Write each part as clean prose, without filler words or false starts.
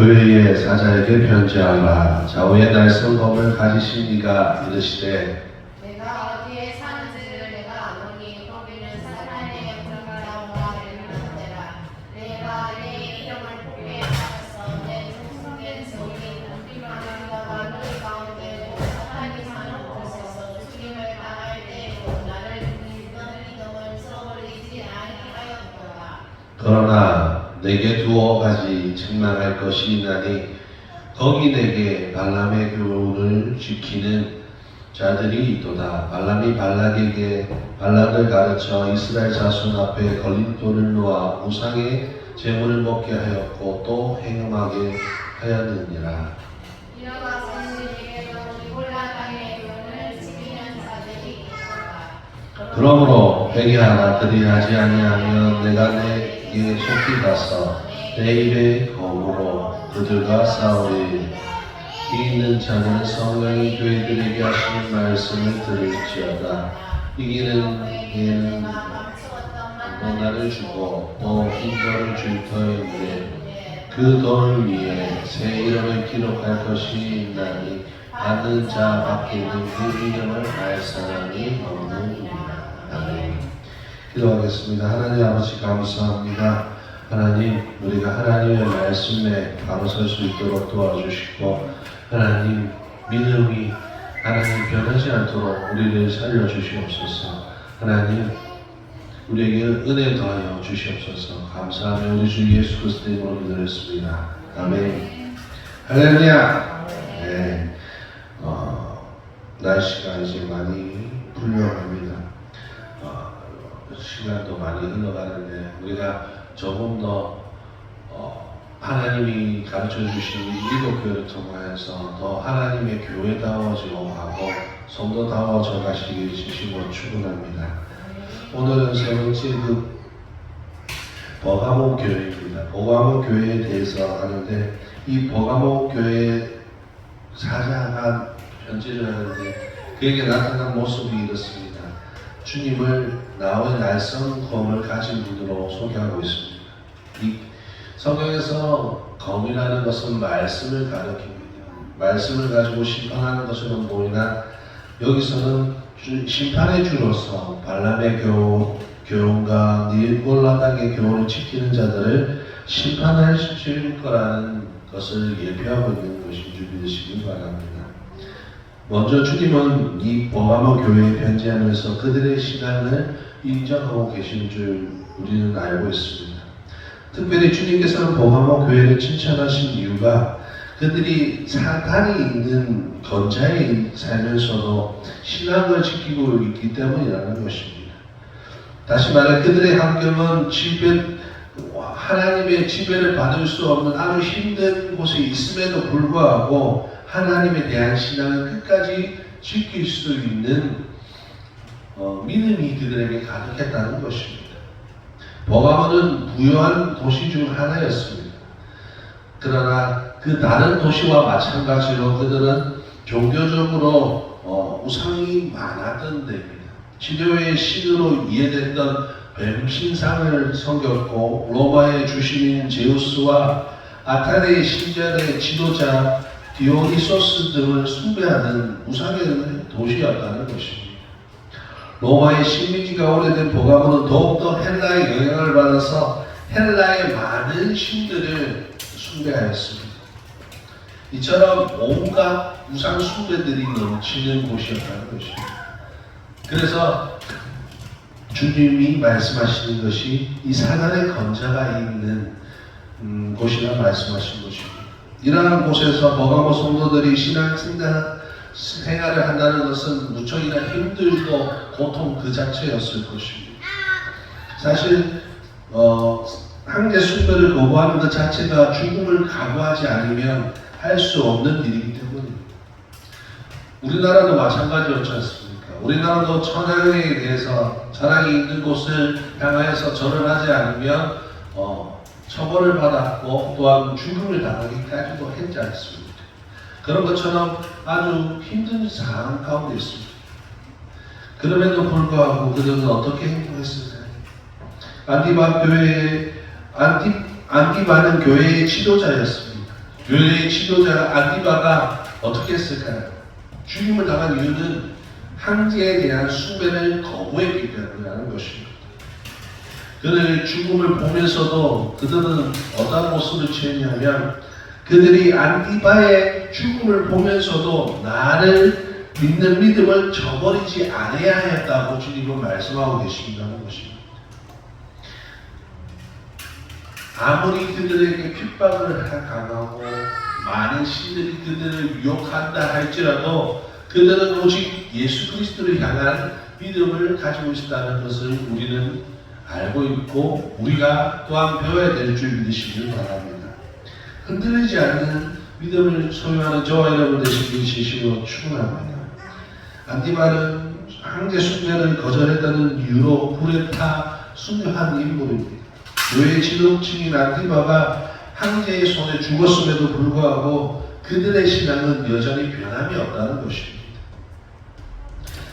교회의 사자에게 편지하라. 좌우의 날성검을 가지신 이가 이르시되 내가 어디에 사는지를 내가 아노니 거기는 사탄의 영장과 영광을 이루는지라. 내가 내 이름을 보게 하셨어. 내 충성된 증인 우리가 너희 가운데 사탄이 사는 곳에서 죽임을 당할 때에도 나를 너희 이름을 써버리지 아니하였도다. 그러나 내게 두어 가지 책망할 것이 있나니 거기 내게 발람의 교훈을 지키는 자들이 있도다. 발람이 발락에게 발락을 가르쳐 이스라엘 자손 앞에 걸림돌을 놓아 우상의 제물을 먹게 하였고 또 행음하게 하였느니라. 이와 같이 내게도 이골라 땅의 교훈을 지키는 자들이 있도다. 그러므로 회개하라. 그리하지 아니하면 내가 내게 속히 가서 내 입의 검으로 그들과 싸우리. 이 있는 자는 성령이 교회들에게 하시는 말씀을 들을지어다. 이기는 얘는 나를 주고 또 인정을 줄 터이니 그 돌 위에 새 이름을 기록할 것이 있나니 받는 자 밖에는 그 이름을 알 사람이 없느니라. 아멘. 기도하겠습니다. 하나님 아버지 감사합니다. 하나님, 우리가 하나님의 말씀에 바로 설 수 있도록 도와주시고 하나님, 믿음이 하나님 변하지 않도록 우리를 살려주시옵소서. 하나님, 우리에게 은혜 더하여 주시옵소서. 감사하며 우리 주 예수 그리스도의 이름으로 기도했습니다. 아멘. 할렐루야. 네. 날씨가 이제 많이 풀려갑니다. 시간도 많이 흘러가는데 우리가 조금 더 하나님이 가르쳐 주신 기독교를 통하여서 더 하나님의 교회다워지고 가고 성도다워져 가시길 진심으로 축원합니다. 오늘은 세 번째 버가모 교회입니다. 버가모 교회에 대해서 하는데 이 버가모 교회 사자가 편지를 하는데 그에게 나타난 모습이 이렇습니다. 주님을 나의 날성검을 가진 분으로 소개하고 있습니다. 이 성경에서 검이라는 것은 말씀을 가리킵니다. 말씀을 가지고 심판하는 것으로 보이나 여기서는 심판의 주로서 발람의 교훈과 니골라당의 교훈을 지키는 자들을 심판하실 거라는 것을 예표하고 있는 것인 줄 믿으시기 바랍니다. 먼저 주님은 이 버가모 교회에 편지하면서 그들의 신앙을 인정하고 계신 줄 우리는 알고 있습니다. 특별히 주님께서는 버가모 교회를 칭찬하신 이유가 그들이 사탄이 있는 건자에 살면서도 신앙을 지키고 있기 때문이라는 것입니다. 다시 말해 그들의 환경은 하나님의 지배를 받을 수 없는 아주 힘든 곳에 있음에도 불구하고 하나님에 대한 신앙을 끝까지 지킬 수 있는 믿음이 그들에게 가득했다는 것입니다. 버가모는 부유한 도시 중 하나였습니다. 그러나 그 다른 도시와 마찬가지로 그들은 종교적으로 우상이 많았던 데입니다. 치료의 신으로 이해됐던 뱀신상을 섬겼고 로마의 주신인 제우스와 아테네의 신전의 지도자 디오니소스 등을 숭배하는 우상의 도시였다는 것입니다. 로마의 식민지가 오래된 버가모는 더욱더 헬라의 영향을 받아서 헬라의 많은 신들을 숭배하였습니다. 이처럼 온갖 우상 숭배들이 넘치는 곳이었다는 것입니다. 그래서 주님이 말씀하시는 것이 이 사단의 건자가 있는 곳이라 말씀하신 것입니다. 이러한 곳에서 버가모 성도들이 신앙 생활을 한다는 것은 무척이나 힘들고 고통 그 자체였을 것입니다. 사실 황제 숭배를 거부하는 것 자체가 죽음을 각오하지 않으면 할 수 없는 일이기 때문입니다. 우리나라도 마찬가지였지 않습니까? 우리나라도 천황에 대해서 자랑이 있는 곳을 향하여서 절을 하지 않으면 처벌을 받았고 또한 죽음을 당하기까지도 했지 않습니까? 그런 것처럼 아주 힘든 상황 가운데 있습니다. 그럼에도 불구하고 그들은 어떻게 행동했을까요? 안디바는 교회의 지도자였습니다. 교회의 지도자 안디바가 어떻게 했을까요? 죽임을 당한 이유는 황제에 대한 숭배를 거부했기 때문이라는 것입니다. 그들의 죽음을 보면서도 그들은 어떤 모습을 취했냐면 그들이 안디바의 죽음을 보면서도 나를 믿는 믿음을 저버리지 않아야 했다고 주님은 말씀하고 계신다는 것입니다. 아무리 그들에게 핍박을 강하고 많은 신들이 그들을 유혹한다 할지라도 그들은 오직 예수 그리스도를 향한 믿음을 가지고 있다는 것을 우리는 알고 있고 우리가 또한 배워야 될 줄 믿으시길 바랍니다. 흔들리지 않는 믿음을 소유하는 저와 여러분 되시길 진심으로 축원합니다. 안디바는 황제 숭배를 거절했다는 이유로 불에 타 순교한 인물입니다. 교회 지도층인 안디바가 황제의 손에 죽었음에도 불구하고 그들의 신앙은 여전히 변함이 없다는 것입니다.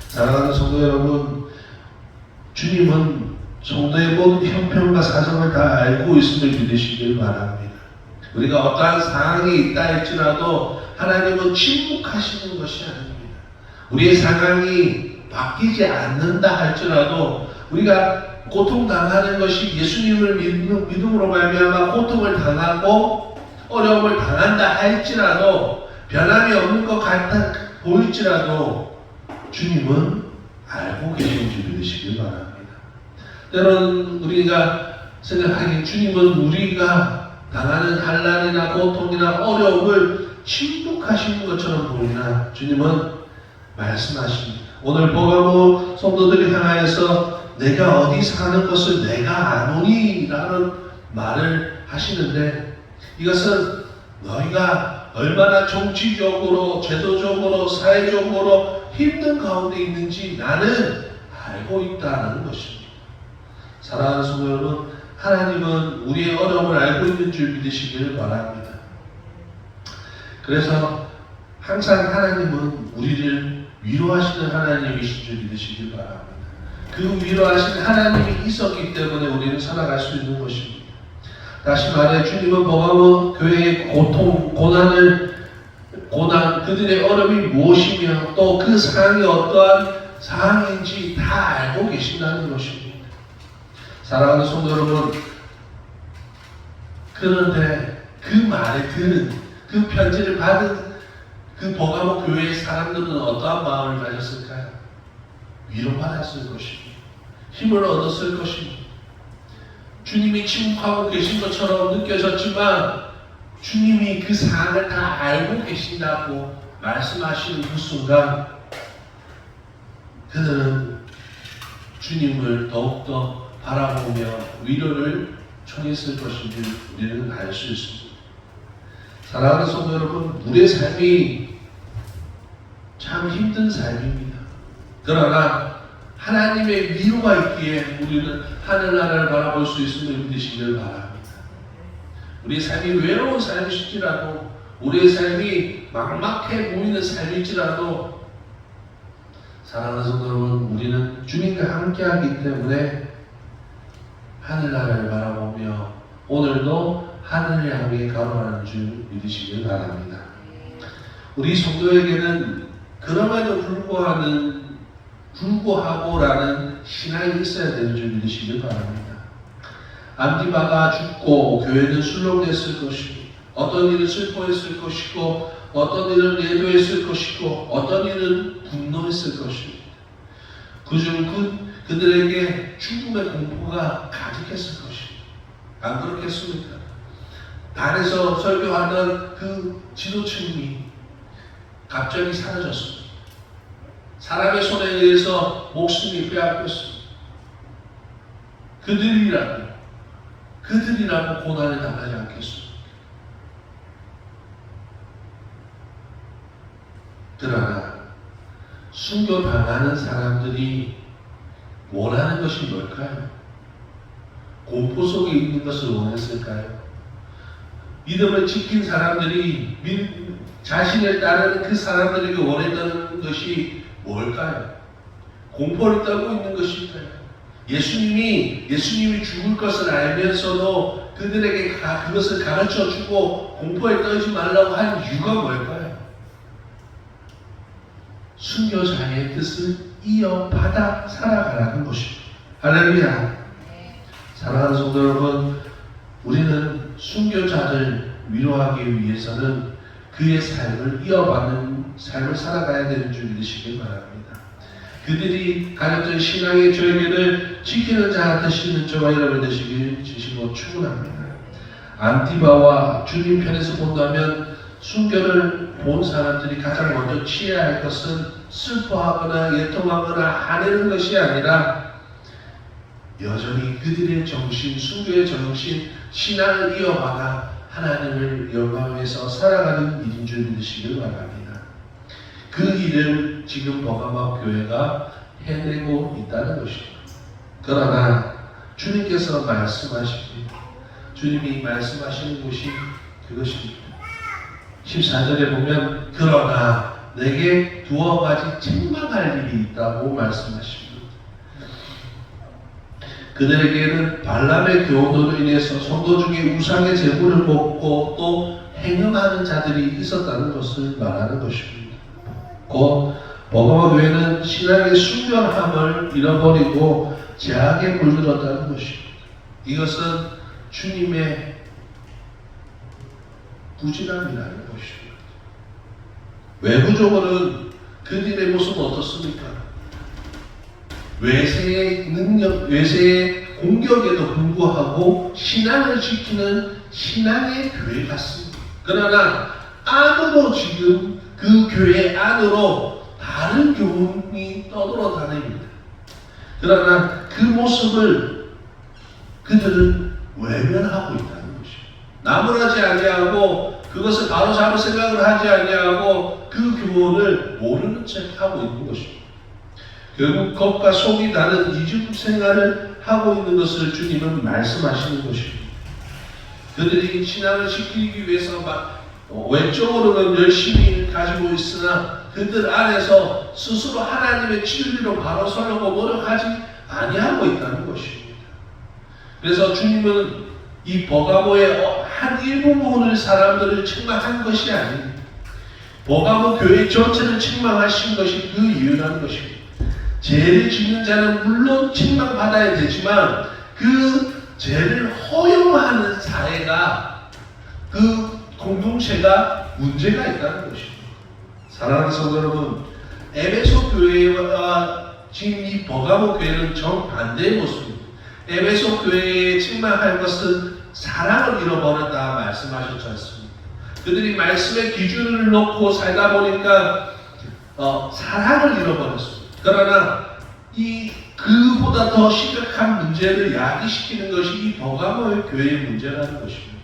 사랑하는 성도 여러분, 주님은 성도의 모든 형편과 사정을 다 알고 있음을 믿으시길 바랍니다. 우리가 어떠한 상황이 있다 할지라도 하나님은 침묵하시는 것이 아닙니다. 우리의 상황이 바뀌지 않는다 할지라도 우리가 고통당하는 것이 예수님을 믿음으로 말미암아 고통을 당하고 어려움을 당한다 할지라도 변함이 없는 것 같아 보일지라도 주님은 알고 계신 줄 믿으시길 바랍니다. 때로는 우리가 생각하기에 주님은 우리가 당하는 환난이나 고통이나 어려움을 침묵하시는 것처럼 보이나 주님은 말씀하십니다. 오늘 보가모 성도들을 향하여서 내가 어디 사는 것을 내가 아노니 라는 말을 하시는데 이것은 너희가 얼마나 정치적으로 제도적으로 사회적으로 힘든 가운데 있는지 나는 알고 있다는 것입니다. 사랑하는 성도 여러분, 하나님은 우리의 어려움을 알고 있는 줄 믿으시길 바랍니다. 그래서 항상 하나님은 우리를 위로하시는 하나님이신 줄 믿으시길 바랍니다. 그 위로하시는 하나님이 있었기 때문에 우리는 살아갈 수 있는 것입니다. 다시 말해 주님은 보가모 교회의 고통, 고난, 그들의 어려움이 무엇이며 또 그 상황이 어떠한 상황인지 다 알고 계신다는 것입니다. 사랑하는 성도 여러분, 그런데 그 말에 들은 그 편지를 받은 그 보가모 교회의 사람들은 어떠한 마음을 가졌을까요? 위로받았을 것입니다. 힘을 얻었을 것입니다. 주님이 침묵하고 계신 것처럼 느껴졌지만 주님이 그 상황을 다 알고 계신다고 말씀하시는 그 순간 그들은 주님을 더욱더 바라보며 위로를 청했을 것인지 우리는 알 수 있습니다. 사랑하는 성도 여러분, 우리의 삶이 참 힘든 삶입니다. 그러나 하나님의 위로가 있기에 우리는 하늘나라를 바라볼 수 있음을 믿으시길 바랍니다. 우리의 삶이 외로운 삶일지라도 우리의 삶이 막막해 보이는 삶일지라도 사랑하는 성도 여러분, 우리는 주님과 함께하기 때문에 하늘나라를 바라보며 오늘도 하늘을 향해 걸어가는 줄 믿으시길 바랍니다. 우리 성도에게는 그럼에도 불구하고라는 신앙이 있어야 되는 줄 믿으시길 바랍니다. 안디바가 죽고 교회는 술렁댔을 것이고 어떤 일은 슬퍼했을 것이고 어떤 일은 예도했을 것이고 어떤 일은 분노했을 것입니다. 그중 그들에게 죽음의 공포가 가득했을 것입니다. 안 그렇겠습니까? 단에서 설교하던 그 지도층이 갑자기 사라졌습니다. 사람의 손에 의해서 목숨이 빼앗겼습니다. 그들이라고 고난을 당하지 않겠습니다. 그러나 순교당하는 사람들이 원하는 것이 뭘까요? 공포 속에 있는 것을 원했을까요? 믿음을 지킨 사람들이 자신을 따르는 그 사람들에게 원했다는 것이 뭘까요? 공포를 떨고 있는 것일까요? 예수님이 죽을 것을 알면서도 그들에게 그것을 가르쳐주고 공포에 떨지 말라고 한 이유가 뭘까요? 순교자의 뜻을 이어받아 살아가라는 것입니다. 할렐루야. 사랑하는 성도 여러분, 우리는 순교자를 위로하기 위해서는 그의 삶을 이어받는 삶을 살아가야 되는 줄 믿으시길 바랍니다. 그들이 가졌던 신앙의 절개를 지키는 자 되시는 저와 여러분 되시길 진심으로 축원합니다. 안티바와 주님 편에서 본다면 순교를 본 사람들이 가장 먼저 취해야 할 것은 슬퍼하거나 애통하거나 화내는 것이 아니라 여전히 그들의 정신, 순교의 정신, 신앙을 이어받아 하나님을 영광해서 살아가는 일인 줄 믿으시길 바랍니다. 그 일을 지금 버가마 교회가 해내고 있다는 것입니다. 그러나 주님께서 말씀하십니다. 주님이 말씀하시는 것이 그것입니다. 14절에 보면 그러나 내게 두어 가지 책망할 일이 있다고 말씀하십니다. 그들에게는 발람의 교훈으로 인해서 성도 중에 우상의 제물을 먹고 또 행음하는 자들이 있었다는 것을 말하는 것입니다. 곧 버가마 교회는 신앙의 순결함을 잃어버리고 죄악에 물들었다는 것입니다. 이것은 주님의 부진함이라는 것입니다. 외부적으로는 그들의 모습은 어떻습니까? 외세의 능력, 외세의 공격에도 불구하고 신앙을 지키는 신앙의 교회 같습니다. 그러나 안으로 지금 그 교회 안으로 다른 교훈이 떠돌아다닙니다. 그러나 그 모습을 그들은 외면하고 있다는 것입니다. 나무라지 아니하고 그것을 바로 잡을 생각을 하지 아니하고 그 교훈을 모르는 척하고 있는 것입니다. 결국 겉과 속이 다른 이중 생활을 하고 있는 것을 주님은 말씀하시는 것입니다. 그들이 신앙을 지키기 위해서 외적으로는 열심히 가지고 있으나 그들 안에서 스스로 하나님의 진리로 바로 서려고 노력하지 아니하고 있다는 것입니다. 그래서 주님은 이 버가모의 한 일부분을 사람들을 책망한 것이 아닙니다. 버가모 교회 전체를 책망하신 것이 그 이유라는 것입니다. 죄를 짓는 자는 물론 책망받아야 되지만 그 죄를 허용하는 사회가 그 공동체가 문제가 있다는 것입니다. 사랑하는 성도 여러분, 에베소 교회와 지금 이 버가모 교회는 정반대의 모습입니다. 에베소 교회에 책망할 것은 사랑을 잃어버렸다 말씀하셨지 않습니까? 그들이 말씀의 기준을 놓고 살다 보니까 사랑을 잃어버렸습니다. 그러나 그보다 더 심각한 문제를 야기시키는 것이 이 버가모의 교회의 문제라는 것입니다.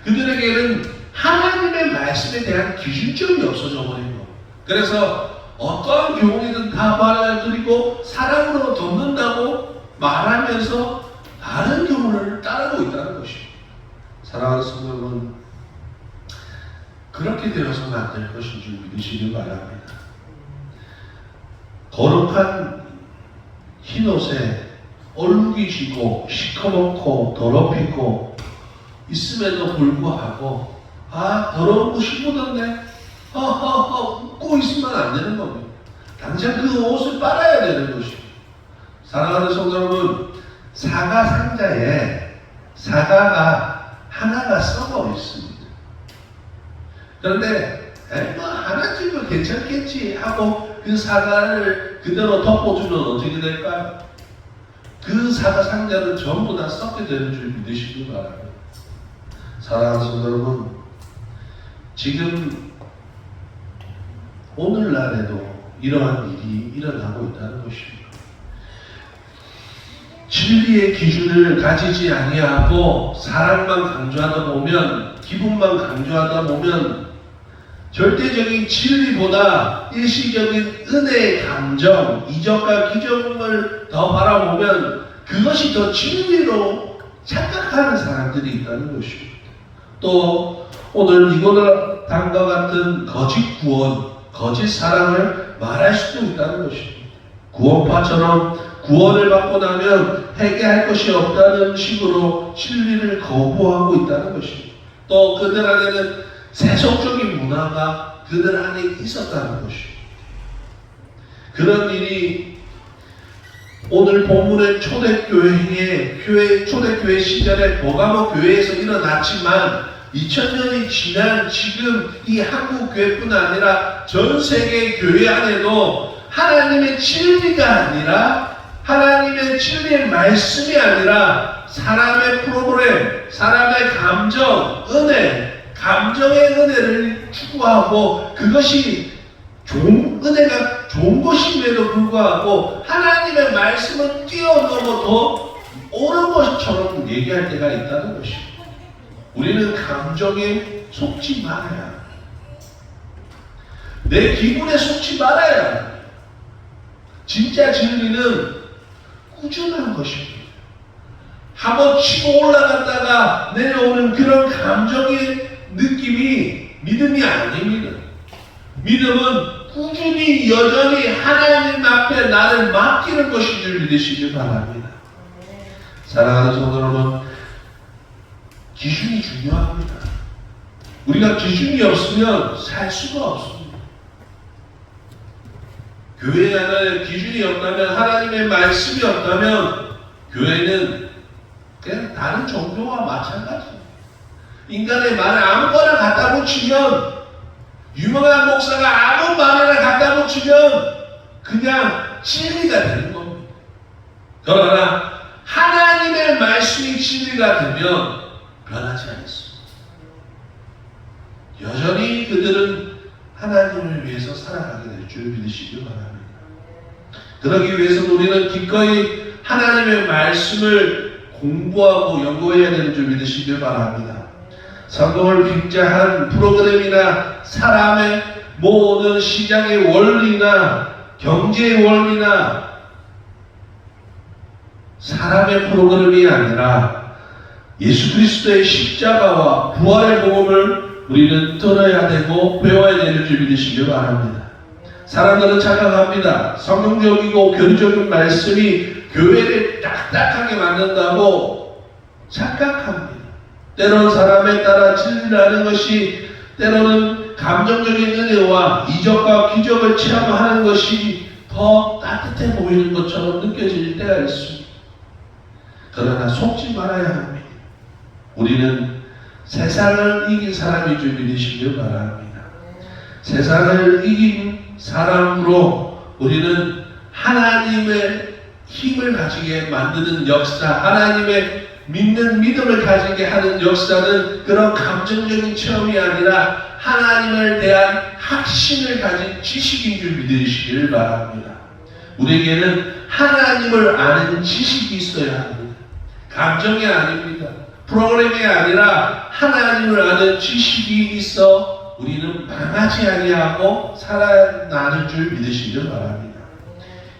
그들에게는 하나님의 말씀에 대한 기준점이 없어져 버린 겁니다. 그래서 어떠한 교훈이든 다 받아들이고 사랑으로 돕는다고 말하면서 다른 교훈을 따르고 있다는 것입니다. 사랑하는 성도 여러분, 그렇게 되어서는 안 될 것인 줄 믿으시길 바랍니다. 거룩한 흰옷에 얼룩이 지고 시커멓고 더럽히고 있음에도 불구하고 더러운 옷이 묻었네 웃고 있으면 안 되는 겁니다. 당장 그 옷을 빨아야 되는 것입니다. 사랑하는 성도 여러분, 사과 상자에 사과가 하나가 썩어 있습니다. 그런데 하나쯤은 괜찮겠지 하고 그 사과를 그대로 덮어주면 어떻게 될까요? 그 사과 상자는 전부 다 썩게 되는 줄 믿으시기 바랍니다. 사랑하는 성도 여러분, 지금 오늘날에도 이러한 일이 일어나고 있다는 것입니다. 진리의 기준을 가지지 아니하고 사랑만 강조하다 보면, 기분만 강조하다 보면 절대적인 진리보다 일시적인 은혜의 감정, 이적과 기적을 더 바라보면 그것이 더 진리로 착각하는 사람들이 있다는 것입니다. 또 오늘 니고라당과 같은 거짓 구원, 거짓 사랑을 말할 수도 있다는 것입니다. 구원파처럼 구원을 받고 나면 회개할 것이 없다는 식으로 진리를 거부하고 있다는 것입니다. 또 그들 안에는 세속적인 문화가 그들 안에 있었다는 것입니다. 그런 일이 오늘 본문의 초대교회 시절에 버가모 교회에서 일어났지만 2000년이 지난 지금 이 한국 교회뿐 아니라 전 세계 교회 안에도 하나님의 진리가 아니라 하나님의 진리의 말씀이 아니라 사람의 프로그램, 사람의 감정, 은혜, 감정의 은혜를 추구하고 그것이 은혜가 좋은 것임에도 불구하고 하나님의 말씀을 뛰어넘어 더 옳은 것처럼 얘기할 때가 있다는 것입니다. 우리는 감정에 속지 말아야 합니다. 내 기분에 속지 말아야 합니다. 진짜 진리는 꾸준한 것입니다. 한번 치고 올라갔다가 내려오는 그런 감정의 느낌이 믿음이 아닙니다. 믿음은 꾸준히 여전히 하나님 앞에 나를 맡기는 것인 줄 믿으시길 바랍니다. 사랑하는 성도 여러분, 기준이 중요합니다. 우리가 기준이 없으면 살 수가 없습니다. 교회 안에 기준이 없다면, 하나님의 말씀이 없다면 교회는 그냥 다른 종교와 마찬가지입니다. 인간의 말에 아무거나 갖다 붙이면, 유명한 목사가 아무 말이나 갖다 붙이면 그냥 진리가 되는 겁니다. 그러나 하나님의 말씀이 진리가 되면 변하지 않습니다. 여전히 그들은 하나님을 위해서 살아가게 될 줄 믿으시기 바랍니다. 그러기 위해서 우리는 기꺼이 하나님의 말씀을 공부하고 연구해야 되는 줄 믿으시길 바랍니다. 성경을 빙자한 프로그램이나 사람의 모든 시장의 원리나 경제의 원리나 사람의 프로그램이 아니라 예수 그리스도의 십자가와 부활의 복음을 우리는 들어야 되고 배워야 되는 줄 믿으시길 바랍니다. 사람들은 착각합니다. 성경적이고 교리적인 말씀이 교회를 딱딱하게 만든다고 착각합니다. 때로는 사람에 따라 진리를 하는 것이, 때로는 감정적인 은혜와 이적과 기적을 체험하는 것이 더 따뜻해 보이는 것처럼 느껴질 때가 있습니다. 그러나 속지 말아야 합니다. 우리는 세상을 이긴 사람인 줄 믿으시길 바랍니다. 세상을 이긴 사람으로 우리는 하나님의 힘을 가지게 만드는 역사, 하나님의 믿는 믿음을 가지게 하는 역사는 그런 감정적인 체험이 아니라 하나님을 대한 확신을 가진 지식인 줄 믿으시기를 바랍니다. 우리에게는 하나님을 아는 지식이 있어야 합니다. 감정이 아닙니다. 프로그램이 아니라 하나님을 아는 지식이 있어 우리는 망하지 아니하고 살아나는 줄 믿으시길 바랍니다.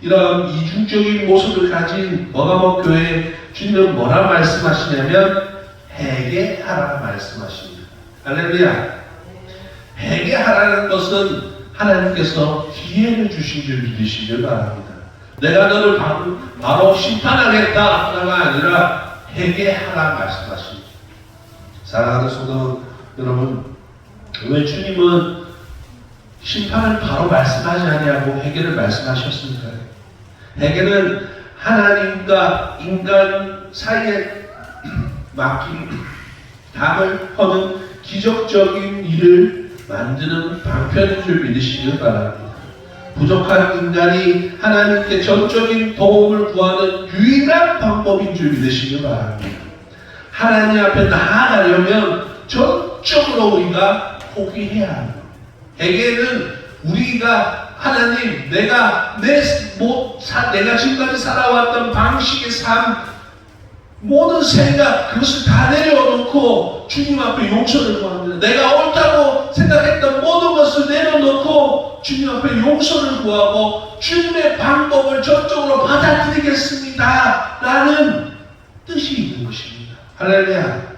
이런 이중적인 모습을 가진 버가모 교회에 주님은 뭐라 말씀하시냐면 회개하라 말씀하십니다. 할렐루야. 회개하라는 것은 하나님께서 기회를 주신 줄 믿으시길 바랍니다. 내가 너를 바로 심판하겠다가 아니라 회개하라 말씀하십니다. 사랑하는 성도 여러분, 왜 주님은 심판을 바로 말씀하지 아니하고 회개를 말씀하셨습니까? 회개는 하나님과 인간 사이에 막힌 담을 허는 기적적인 일을 만드는 방편인 줄 믿으시길 바랍니다. 부족한 인간이 하나님께 전적인 도움을 구하는 유일한 방법인 줄 믿으시길 바랍니다. 하나님 앞에 나아가려면 전적으로 우리가 포기해야 합니다. 회개는 우리가 하나님, 내가 지금까지 살아왔던 방식의 삶, 모든 생각, 그것을 다 내려놓고 주님 앞에 용서를 구합니다. 내가 옳다고 생각했던 모든 것을 내려놓고 주님 앞에 용서를 구하고 주님의 방법을 전적으로 받아들이겠습니다 라는 뜻이 있는 것입니다. 할렐루야.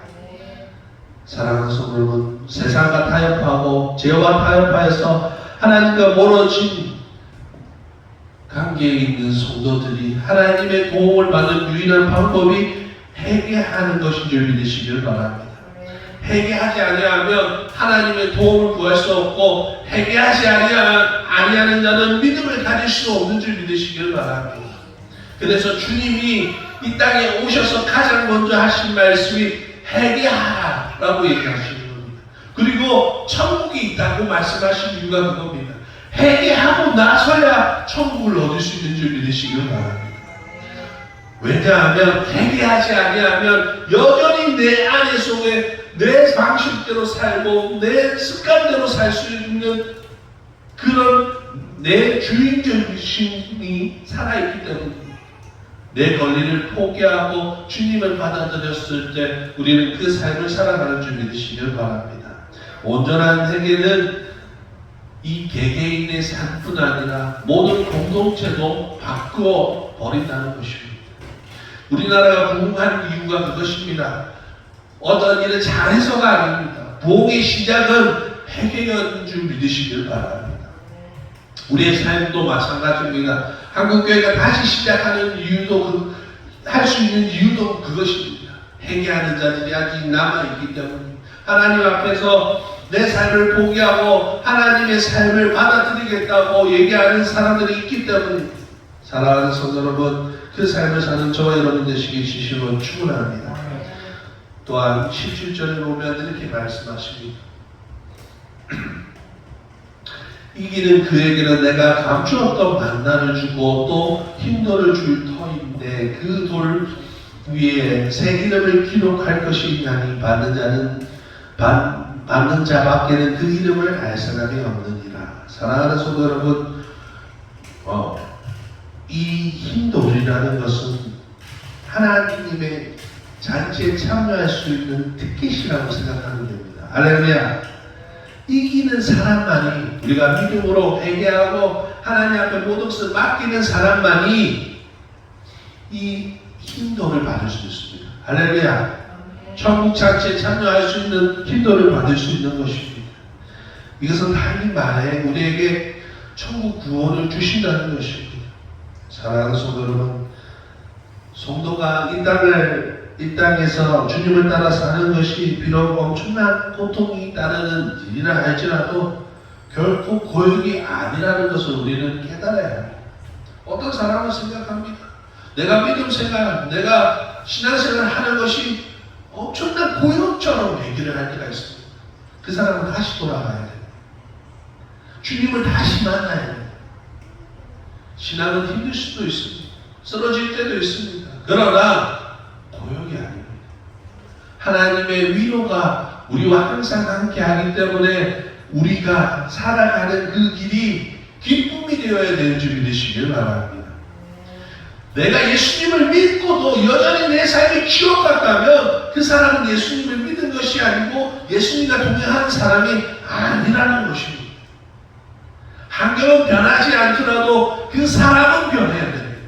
사랑하는 성도 여러분, 세상과 타협하고 죄와 타협하여서 하나님과 멀어진 관계에 있는 성도들이 하나님의 도움을 받는 유일한 방법이 회개하는 것인 줄 믿으시길 바랍니다. 회개하지 아니하면 하나님의 도움을 구할 수 없고, 회개하지 아니하는 자는 믿음을 가질 수 없는 줄 믿으시길 바랍니다. 그래서 주님이 이 땅에 오셔서 가장 먼저 하신 말씀이 회개하라고 얘기하시는 겁니다. 그리고 천국이 있다고 말씀하신 이유가 그겁니다. 회개하고 나서야 천국을 얻을 수 있는 줄 믿으시길 바랍니다. 왜냐하면 회개하지 아니하면 여전히 내 안에 속에 내 방식대로 살고 내 습관대로 살 수 있는 그런 내 주인적심이 살아있기 때문입니다. 내 권리를 포기하고 주님을 받아들였을 때 우리는 그 삶을 살아가는 줄 믿으시길 바랍니다. 온전한 회개는 이 개개인의 삶뿐 아니라 모든 공동체도 바꾸어 버린다는 것입니다. 우리나라가 부흥한 이유가 그것입니다. 어떤 일을 잘해서가 아닙니다. 부흥의 시작은 회개였는 줄 믿으시길 바랍니다. 우리의 삶도 마찬가지입니다. 한국교회가 다시 시작하는 이유도 할 수 있는 이유도 그것입니다. 회개하는 자들이 아직 남아있기 때문입니다. 하나님 앞에서 내 삶을 포기하고 하나님의 삶을 받아들이겠다고 얘기하는 사람들이 있기 때문입니다. 사랑하는 성도 여러분, 그 삶을 사는 저와 여러분 되시기 진심으로 축원합니다. 또한 17절에 보면 이렇게 말씀하십니다. 이기는 그에게는 내가 감추었던 만나를 주고 또 흰돌을 줄 터인데 그 돌 위에 새 이름을 기록할 것이 있나니 받는 자밖에는 그 이름을 알 사람이 없느니라. 사랑하는 성도 여러분, 이 흰돌이라는 것은 하나님의 잔치에 참여할 수 있는 티켓이라고 생각하는 겁니다. 할렐루야. 이기는 사람만이, 우리가 믿음으로 회개하고 하나님 앞에 모든 것을 맡기는 사람만이 이 흰돌을 받을 수 있습니다. 할렐루야. 천국 잔치에 참여할 수 있는 흰돌을 받을 수 있는 것입니다. 이것은 하나님 말에 우리에게 천국 구원을 주신다는 것입니다. 사랑하는 성도 여러분, 성도가 이 땅에서 주님을 따라 사는 것이 비록 엄청난 고통이 따르는 일이라 할지라도 결코 고역이 아니라는 것을 우리는 깨달아야 합니다. 어떤 사람은 생각합니다. 내가 믿음 생활, 내가 신앙생활 하는 것이 엄청난 고역처럼 얘기를 할 때가 있습니다. 그 사람은 다시 돌아가야 돼요. 주님을 다시 만나야 돼요. 신앙은 힘들 수도 있습니다. 쓰러질 때도 있습니다. 그러나 고역이 아닙니다. 하나님의 위로가 우리와 항상 함께 하기 때문에 우리가 살아가는 그 길이 기쁨이 되어야 되는 줄 믿으시길 바랍니다. 내가 예수님을 믿고도 여전히 내 삶이 지옥 같다면 그 사람은 예수님을 믿은 것이 아니고 예수님과 동행하는 사람이 아니라는 것입니다. 환경은 변하지 않더라도 그 사람은 변해야 됩니다.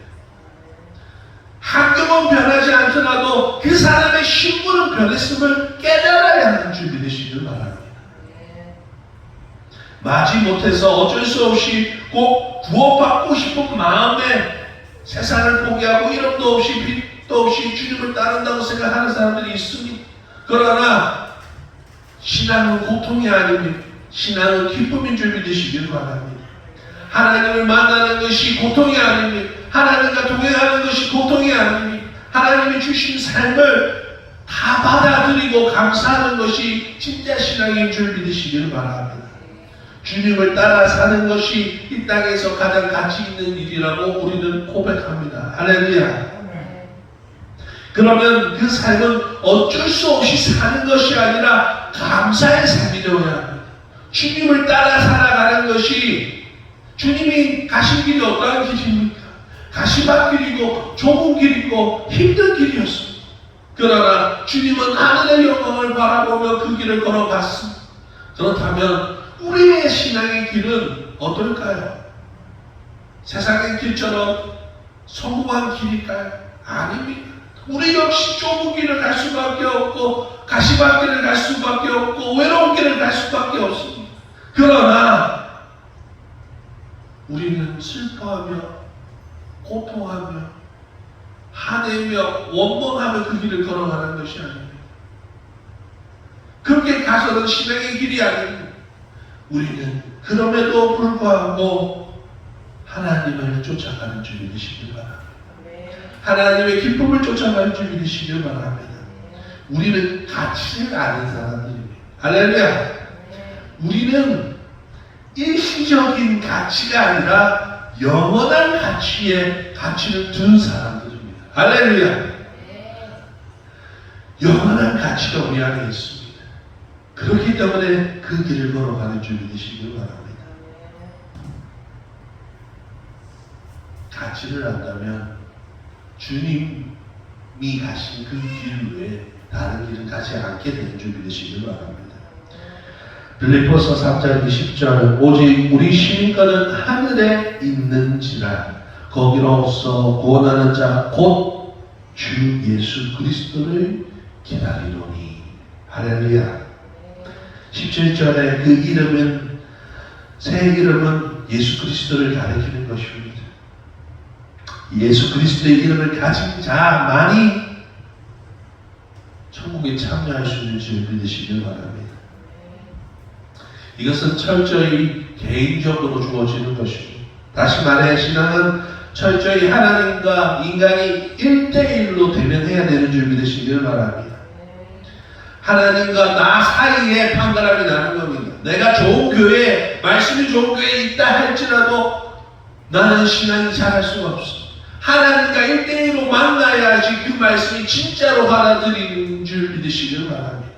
환경은 변하지 않더라도 그 사람의 신분은 변했음을 깨달아야 하는 줄 믿으시길 바랍니다. 마지못해서 어쩔 수 없이 꼭 구원받고 싶은 마음에 세상을 포기하고 이름도 없이 빛도 없이 주님을 따른다고 생각하는 사람들이 있습니다. 그러나 신앙은 고통이 아닙니다. 신앙은 기쁨인 줄 믿으시길 바랍니다. 하나님을 만나는 것이 고통이 아닙니다. 하나님과 동행하는 것이 고통이 아닙니다. 하나님이 주신 삶을 다 받아들이고 감사하는 것이 진짜 신앙인 줄 믿으시길 바랍니다. 주님을 따라 사는 것이 이 땅에서 가장 가치 있는 일이라고 우리는 고백합니다. 할렐루야. 그러면 그 삶은 어쩔 수 없이 사는 것이 아니라 감사의 삶이 되어야 합니다. 주님을 따라 살아가는 것이, 주님이 가신 길이 어떠한 길입니까? 가시밭 길이고 좁은 길이고 힘든 길이었습니다. 그러나 주님은 하늘의 영광을 바라보며 그 길을 걸어갔습니다. 그렇다면 우리의 신앙의 길은 어떨까요? 세상의 길처럼 성공한 길일까요? 아닙니다. 우리 역시 좁은 길을 갈 수밖에 없고 가시밭 길을 갈 수밖에 없고 외로운 길을 갈 수밖에 없습니다. 그러나 우리는 슬퍼하며 고통하며 화내며 원망하며 그 길을 걸어가는 것이 아닙니다. 그렇게 가서는 신앙의 길이 아닙니다. 우리는 그럼에도 불구하고 하나님을 쫓아가는 줄 믿으시길 바랍니다. 하나님의 기쁨을 쫓아가는 줄 믿으시길 바랍니다. 우리는 가치를 아는 사람들입니다. 할렐루야. 우리는 일시적인 가치가 아니라 영원한 가치에 가치를 둔 사람들입니다. 할렐루야. 영원한 가치가 우리 안에 있습니다. 그렇기 때문에 그 길을 걸어가는 줄 믿으시길 바랍니다. 가치를 안다면 주님이 가신 그 길 외에 다른 길은 가지 않게 되는 줄 믿으시길 바랍니다. 빌립보서 3장 20절 오직 우리 시민권은 하늘에 있는지라 거기로서 구원하는 자 곧 주 예수 그리스도를 기다리노니. 할렐루야. 17절에 그 이름은 새 이름은 예수 그리스도를 가리키는 것입니다. 예수 그리스도의 이름을 가진 자만이 천국에 참여할 수 있는 줄 믿으시길 바랍니다. 이것은 철저히 개인적으로 주어지는 것입니다. 다시 말해 신앙은 철저히 하나님과 인간이 1대1로 대면해야 되는 줄 믿으시길 바랍니다. 하나님과 나 사이에 판가름이 나는 겁니다. 내가 좋은 교회, 말씀이 좋은 교회에 있다 할지라도 나는 신앙이 잘할 수가 없어. 하나님과 1대1로 만나야지 그 말씀이 진짜로 받아들이는 줄 믿으시길 바랍니다.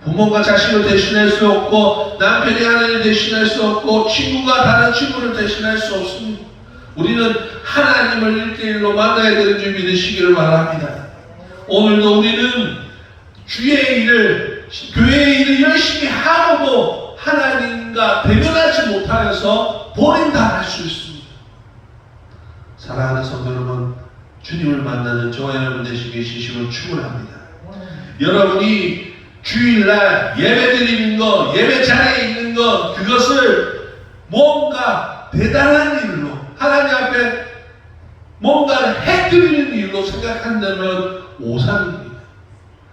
부모가 자식을 대신할 수 없고 남편이 아내를 대신할 수 없고 친구가 다른 친구를 대신할 수 없습니다. 우리는 하나님을 1대1로 만나야 되는 줄 믿으시기를 바랍니다. 오늘도 우리는 주의 일을, 교회의 일을 열심히 하고도 하나님과 대면하지 못하여서 버림당할 수 있습니다. 사랑하는 성도 여러분, 주님을 만나는 저와 여러분 되시기에 진심으로 축원합니다. 여러분이 주일날 예배 드리는 것, 예배 자리에 있는 것, 그것을 뭔가 대단한 일로 하나님 앞에 뭔가를 해드리는 일로 생각한다면 오산입니다.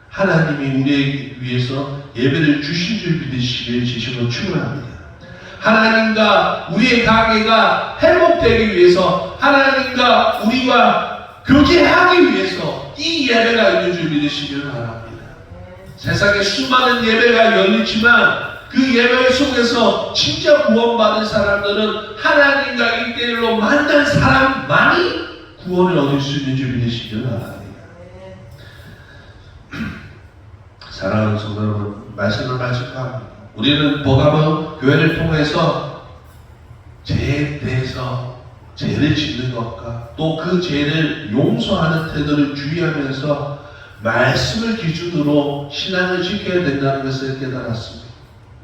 하나님이 우리에게 위해서 예배를 주신 줄 믿으시길 진심으로 축원합니다. 하나님과 우리의 관계가 회복되기 위해서 하나님과 우리와 교제하기 위해서 이 예배가 있는 줄 믿으시길 바랍니다. 세상에 수많은 예배가 열리지만 그 예배 속에서 진짜 구원받은 사람들은 하나님과 1대1로 만난 사람만이 구원을 얻을 수 있는 줄 믿으시길 바랍니다. 사랑하는 성도 여러분, 말씀을 마치고 우리는 버가모 교회를 통해서 죄에 대해서 죄를 짓는 것과 또 그 죄를 용서하는 태도를 주의하면서 말씀을 기준으로 신앙을 지켜야 된다는 것을 깨달았습니다.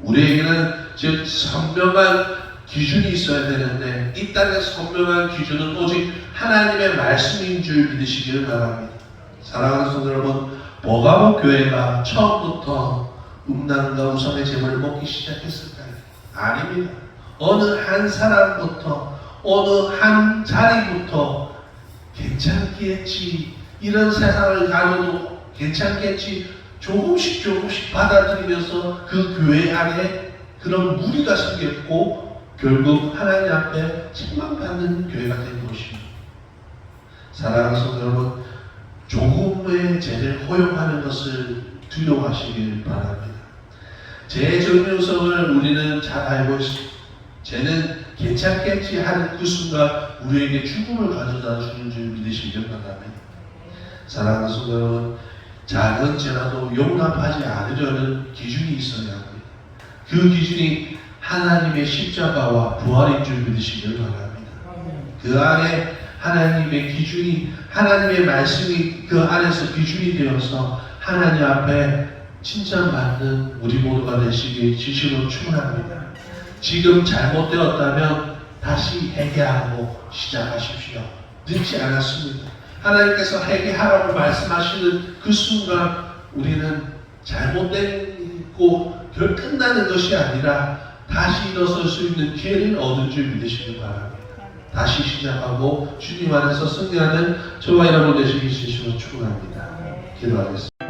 우리에게는 즉 선명한 기준이 있어야 되는데 이 땅의 선명한 기준은 오직 하나님의 말씀인 줄 믿으시길 바랍니다. 사랑하는 성도 여러분, 버가모 교회가 처음부터 음란과 우상의 제물을 먹기 시작했을까요? 아닙니다. 어느 한 사람부터 어느 한 자리부터 괜찮겠지, 이런 세상을 가져도 괜찮겠지, 조금씩 받아들이면서 그 교회 안에 그런 무리가 생겼고 결국 하나님 앞에 책망받는 교회가 된 것입니다. 사랑하는 성도 여러분, 조금의 죄를 허용하는 것을 두려워하시길 바랍니다. 죄의 정류성을 우리는 잘 알고 있습니다. 죄는 괜찮겠지 하는 그 순간 우리에게 죽음을 가져다 주는 줄 믿으시길 바랍니다. 사랑하는 성도 여러분, 작은 죄라도 용납하지 않으려는 기준이 있어야 합니다. 그 기준이 하나님의 십자가와 부활인 줄 믿으시길 바랍니다. 그 안에 하나님의 기준이, 하나님의 말씀이 그 안에서 기준이 되어서 하나님 앞에 칭찬받는 우리 모두가 되시길 진심으로 축원합니다. 지금 잘못되었다면 다시 회개하고 시작하십시오. 늦지 않았습니다. 하나님께서 회개하라고 말씀하시는 그 순간 우리는 잘못되고 끝나는 것이 아니라 다시 일어설 수 있는 기회를 얻은 줄 믿으시길 바랍니다. 다시 시작하고 주님 안에서 승리하는 저와 여러분 되시기 주시면 축원합니다. 기도하겠습니다.